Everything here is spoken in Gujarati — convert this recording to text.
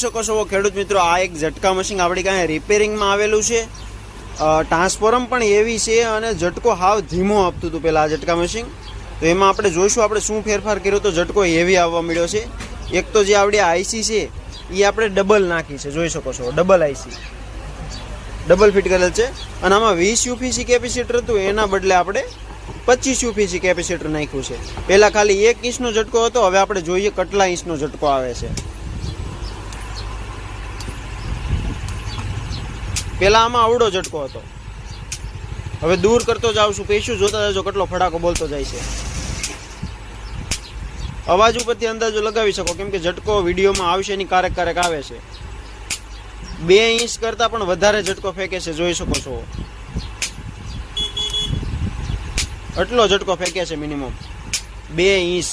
શકો છો ખેડૂત મિત્રો, આ એક ઝટકા મશીન આપણી કાંઈ રિપેરિંગમાં આવેલું છે. ટ્રાન્સફોર્મ પણ એવી છે અને ઝટકો હાવ ધીમો આપતું હતું પહેલાં આ ઝટકા મશીન. તો એમાં આપણે જોઈશું આપણે શું ફેરફાર કર્યો તો ઝટકો હેવી આવવા મળ્યો છે. એક તો જે આપણી આઈસી છે એ આપણે ડબલ નાખી છે, જોઈ શકો છો ડબલ આઈસી ડબલ ફિટ કરેલ છે. અને આમાં 20 યુપીસી કેપેસિટર હતું એના બદલે આપણે 25 યુપીસી કેપેસિટર નાખ્યું છે. પહેલાં ખાલી 1 ઇંચનો ઝટકો હતો, હવે આપણે જોઈએ કેટલા ઇંચનો ઝટકો આવે છે. પહેલા આમાં આવડો ઝટકો હતો, હવે દૂર કરતો જાઉં છું, પેશું જોતા જજો કેટલો ફડાકો બોલતો જાય છે. અવાજ ઉપરથી અંદાજો લગાવી શકો, કેમ કે ઝટકો વિડીયોમાં આવશે એની ક્યારેક આવે છે. 2 ઇંચ કરતાં પણ વધારે ઝટકો ફેંકે છે, જોઈ શકો છો. એટલો ઝટકો ફેંકે છે મિનિમમ 2 ઇંચ.